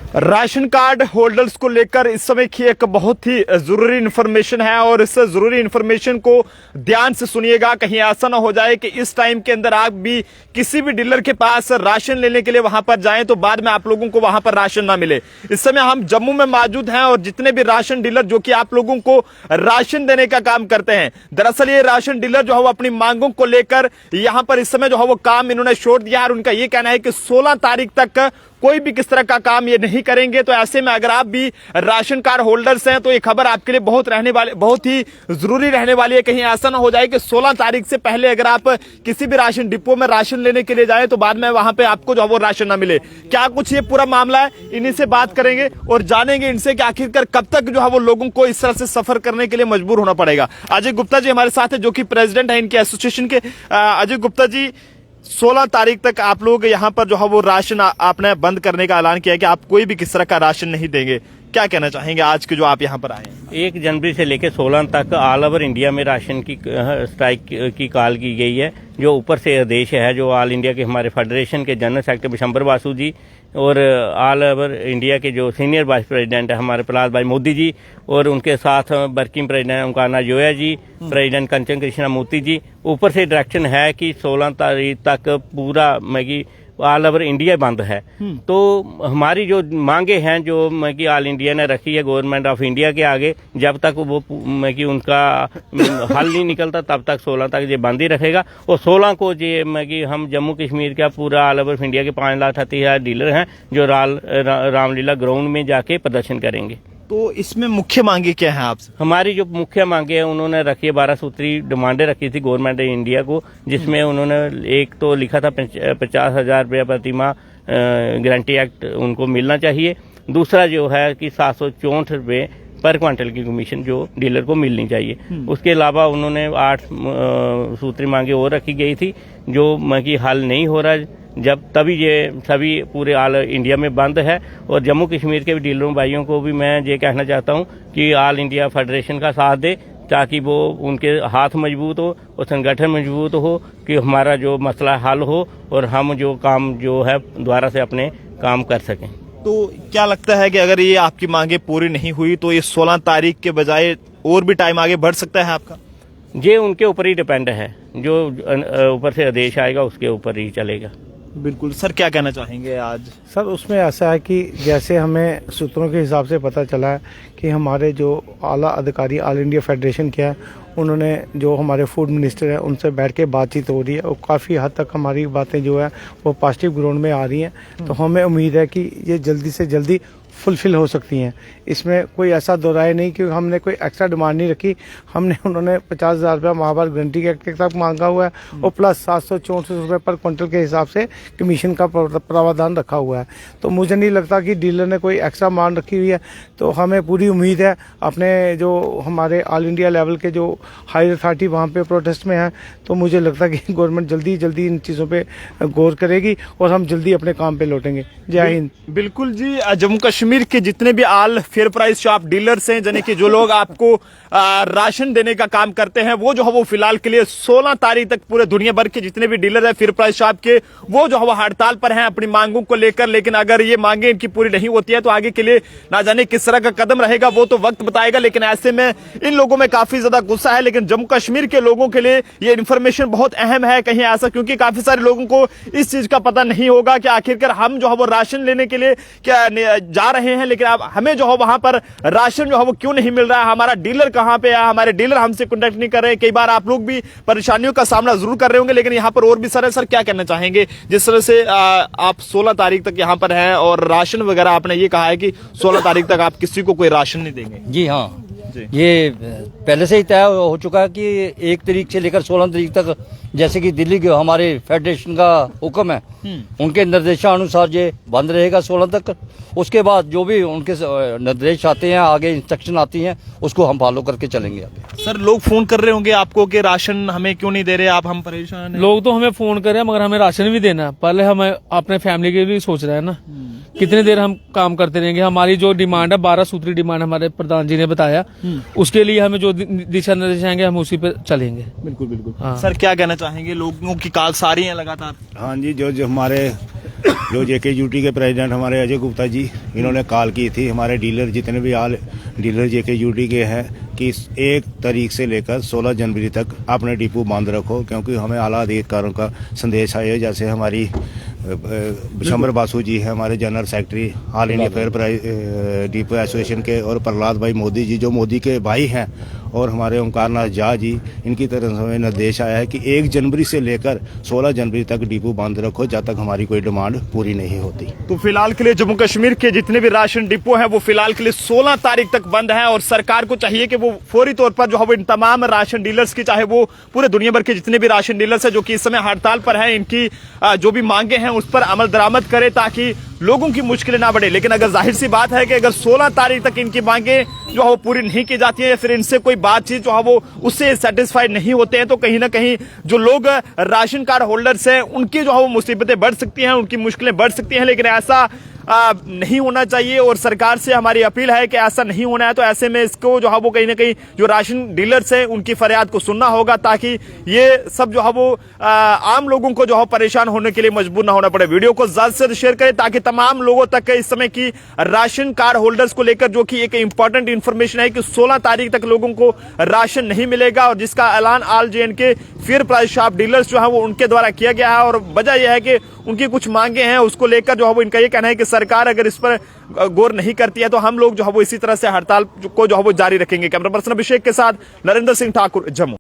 Ration card holders को लेकर इस समय की एक बहुत ही जरूरी इंफॉर्मेशन है और इस जरूरी इंफॉर्मेशन को ध्यान से सुनिएगा। कहीं ऐसा ना हो जाए कि इस टाइम के अंदर आप भी किसी भी डीलर के पास राशन लेने के लिए वहां पर जाएं तो बाद में आप लोगों को वहां पर राशन ना मिले। इस समय हम जम्मू में मौजूद हैं और जितने भी राशन डीलर जो कि आप लोगों को राशन देने का काम करते हैं, दरअसल ये राशन डीलर जो है वो अपनी मांगों को लेकर यहां पर इस समय जो है वो काम इन्होंने छोड़ दिया और उनका ये कहना है कि 16 तारीख तक कोई भी किस तरह का काम ये नहीं करेंगे। तो ऐसे में अगर आप भी राशन कार्ड होल्डर्स हैं तो ये खबर आपके लिए बहुत ही जरूरी रहने वाली है। कहीं ऐसा ना हो जाए कि 16 तारीख से पहले अगर आप किसी भी राशन डिपो में राशन लेने के लिए जाएं तो बाद में वहां पे आपको जो है वो राशन ना मिले। क्या कुछ ये पूरा मामला है, इन्हीं से बात करेंगे और जानेंगे इनसे कि आखिरकार कब तक जो है वो लोगों को इस तरह से सफर करने के लिए मजबूर होना पड़ेगा। अजय गुप्ता जी हमारे साथ है जो कि प्रेसिडेंट है इनके एसोसिएशन के। अजय गुप्ता जी, 16 तारीख तक आप लोग यहाँ पर जो है वो राशन आपने बंद करने का ऐलान किया है कि आप कोई भी किस तरह का राशन नहीं देंगे, क्या कहना चाहेंगे आज के जो आप यहाँ पर आए हैं? 1 जनवरी से लेकर 16 तक ऑल ओवर इंडिया में राशन की स्ट्राइक की कॉल की गई है। जो ऊपर से आदेश है जो ऑल इंडिया के हमारे फेडरेशन के जनरल सेक्रेटरी बिशंबर बासु जी और ऑल ओवर इंडिया के जो सीनियर वाइस प्रेसिडेंट है हमारे प्रहलाद भाई मोदी जी और उनके साथ वर्किंग प्रेसिडेंट ओमकार जोया जी, प्रेसिडेंट कंचन कृष्णा मूर्ति जी, ऊपर से डायरेक्शन है कि 16 तारीख तक पूरा ऑल ओवर इंडिया बंद है। तो हमारी जो मांगे हैं जो ऑल इंडिया ने रखी है गवर्नमेंट ऑफ इंडिया के आगे, जब तक वो उनका हल नहीं निकलता तब तक 16 तक ये बंद ही रखेगा। और 16 को ये हम जम्मू कश्मीर का पूरा ऑल ओवर इंडिया के 5,38,000 डीलर हैं जो रामलीला ग्राउंड में जाके प्रदर्शन करेंगे। तो इसमें मुख्य मांगे क्या है आपसे? हमारी जो मुख्य मांगे है उन्होंने रखी है 12 सूत्री डिमांडें रखी थी गवर्नमेंट इंडिया को, जिसमें उन्होंने एक तो लिखा था 50,000 रुपया प्रतिमाह गारंटी एक्ट उनको मिलना चाहिए। दूसरा जो है कि 764 रुपये पर क्वांटल की कमीशन जो डीलर को मिलनी चाहिए। उसके अलावा उन्होंने 8 सूत्री मांगे और रखी गई थी जो हल नहीं हो रहा जब तभी ये सभी पूरे ऑल इंडिया में बंद है। और जम्मू कश्मीर के भी डीलरों भाइयों को भी मैं ये कहना चाहता हूँ कि ऑल इंडिया फेडरेशन का साथ दे ताकि वो उनके हाथ मजबूत हो और संगठन मजबूत हो कि हमारा जो मसला हल हो और हम जो काम जो है दोबारा से अपने काम कर सकें। तो क्या लगता है कि अगर ये आपकी मांगे पूरी नहीं हुई तो ये 16 तारीख के बजाय और भी टाइम आगे बढ़ सकता है आपका? ये उनके ऊपर ही डिपेंड है, जो ऊपर से आदेश आएगा उसके ऊपर ही चलेगा। बिल्कुल सर, क्या कहना चाहेंगे आज? सर उसमें ऐसा है कि जैसे हमें सूत्रों के हिसाब से पता चला है कि हमारे जो आला अधिकारी ऑल इंडिया फेडरेशन के हैं उन्होंने जो हमारे फूड मिनिस्टर हैं उनसे बैठ के बातचीत हो रही है और काफ़ी हद तक हमारी बातें जो है वो पॉजिटिव ग्राउंड में आ रही हैं। तो हमें उम्मीद है कि ये जल्दी से जल्दी फुलफिल हो सकती हैं। इसमें कोई ऐसा दो राय नहीं कि हमने कोई एक्स्ट्रा डिमांड नहीं रखी। हमने उन्होंने 50,000 रुपया महाभारत गारंटी के एक्ट तक मांगा हुआ है और प्लस 764 रुपये पर क्विंटल के हिसाब से कमीशन का प्रावधान रखा हुआ है। तो मुझे नहीं लगता कि डीलर ने कोई एक्स्ट्रा मांग रखी हुई है। तो हमें पूरी उम्मीद है अपने जो हमारे ऑल इंडिया लेवल के जो हाई अथॉरिटी वहाँ पे प्रोटेस्ट में है, तो मुझे लगता है कि गवर्नमेंट जल्दी जल्दी इन चीज़ों पे गौर करेगी और हम जल्दी अपने काम पे लौटेंगे। जय हिंद। बिल्कुल जी, जम्मू कश्मीर के जितने भी all fair price shop dealers हैं यानी कि जो लोग आपको राशन देने का काम करते हैं वो जो है वो फिलहाल के लिए 16 तारीख तक पूरे दुनिया भर के जितने भी डीलर हैं फेयर प्राइस शॉप के वो जो है वो हड़ताल पर हैं अपनी मांगों को लेकर। लेकिन अगर ये मांगे इनकी पूरी नहीं होती है तो आगे के लिए ना जाने किस तरह का कदम रहेगा वो तो वक्त बताएगा। लेकिन ऐसे में इन लोगों में काफी ज्यादा गुस्सा है। लेकिन जम्मू कश्मीर के लोगों के लिए ये इन्फॉर्मेशन बहुत अहम है कहीं ऐसा, क्योंकि काफी सारे लोगों को इस चीज का पता नहीं होगा कि आखिरकार हम जो है वो राशन लेने के लिए क्या जा रहे हैं, लेकिन अब हमें जो है वहां पर राशन जो है वो क्यों नहीं मिल रहा है, हमारा डीलर कहां पे है, हमारे डीलर हमसे कॉन्टेक्ट नहीं कर रहे। कई बार आप लोग भी परेशानियों का सामना जरूर कर रहे होंगे। लेकिन यहाँ पर और भी सर क्या कहना चाहेंगे जिस तरह से आप 16 तारीख तक यहाँ पर हैं और राशन वगैरह आपने ये कहा है कि 16 तारीख तक आप किसी को कोई राशन नहीं देंगे? जी हाँ, ये पहले से ही तय हो चुका है कि 1 तारीख से लेकर 16 तारीख तक जैसे कि दिल्ली के हमारे फेडरेशन का हुक्म है उनके निर्देशानुसार ये बंद रहेगा 16 तक। उसके बाद जो भी उनके निर्देश आते हैं, आगे इंस्ट्रक्शन आती हैं, उसको हम फॉलो करके चलेंगे आगे। सर लोग फोन कर रहे होंगे आपको कि राशन हमें क्यों नहीं दे रहे आप, हम परेशान हैं। लोग तो हमें फोन कर रहे हैं मगर हमें राशन भी देना है। पहले हमें अपने फैमिली के लिए सोच रहे हैं ना, कितनी देर हम काम करते रहेंगे। हमारी जो डिमांड है 12 सूत्री डिमांड हमारे प्रधान जी ने बताया, उसके लिए हमें जो दिशा निर्देश आएंगे हम उसी पे चलेंगे। बिल्कुल बिल्कुल। हाँ। सर क्या कहना चाहेंगे? लोगों की कॉल्स आ रही हैं लगातार। हाँ जी, जो जो हमारे जो JKUT के प्रेसिडेंट हमारे अजय गुप्ता जी, इन्होंने कॉल की थी हमारे डीलर जितने भी आल डीलर JKUT के हैं कि 1 तारीख से लेकर 16 जनवरी तक अपने डिपो बंद रखो, क्योंकि हमें आला अधिकारियों का संदेश आया, जैसे हमारी बिशंबर बासु जी हैं हमारे general secretary all India fair depot association के, और प्रहलाद भाई मोदी जी जो मोदी के भाई हैं, और हमारे ओंकार नाथ झा जी, इनकी तरफ से हमें निर्देश आया है कि 1 जनवरी से लेकर 16 जनवरी तक डिपो बंद रखो, जब तक हमारी कोई डिमांड पूरी नहीं होती। तो फिलहाल के लिए जम्मू कश्मीर के जितने भी राशन डिपो हैं वो फिलहाल के लिए 16 तारीख तक बंद है, और सरकार को चाहिए कि वो फौरी तौर पर जो है वो इन तमाम राशन डीलर्स की, चाहे वो पूरे दुनिया भर के जितने भी राशन डीलर्स हैं जो कि इस समय हड़ताल पर हैं, इनकी जो भी मांगे हैं उस पर अमल दरामद करे ताकि लोगों की मुश्किलें ना बढ़े। लेकिन अगर जाहिर सी बात है कि अगर 16 तारीख तक इनकी मांगे जो है वो पूरी नहीं की जाती है या फिर इनसे कोई बातचीत जो है वो उससे सेटिस्फाइड नहीं होते हैं, तो कहीं ना कहीं जो लोग राशन कार्ड होल्डर्स हैं उनकी जो है वो मुसीबतें बढ़ सकती हैं, उनकी मुश्किलें बढ़ सकती हैं। लेकिन ऐसा नहीं होना चाहिए, और सरकार से हमारी अपील है कि ऐसा नहीं होना है। तो ऐसे में इसको जो है वो कहीं ना कहीं जो राशन डीलर्स हैं उनकी फरियाद को सुनना होगा, ताकि ये सब जो है वो आम लोगों को जो है परेशान होने के लिए मजबूर ना होना पड़े। वीडियो को ज्यादा से ज्यादा शेयर करें ताकि तमाम लोगों तक इस समय की राशन कार्ड होल्डर्स को लेकर जो कि एक इंपॉर्टेंट इंफॉर्मेशन है कि 16 तारीख तक लोगों को राशन नहीं मिलेगा, और जिसका ऐलान all JNK fair price shop dealers जो है वो उनके द्वारा किया गया है। और वजह यह है कि उनकी कुछ मांगे हैं, उसको लेकर जो है वो इनका ये कहना है कि सरकार अगर इस पर गौर नहीं करती है तो हम लोग जो है वो इसी तरह से हड़ताल को जो है वो जारी रखेंगे। कैमरा पर्सन अभिषेक के साथ नरेंद्र सिंह ठाकुर, जम्मू।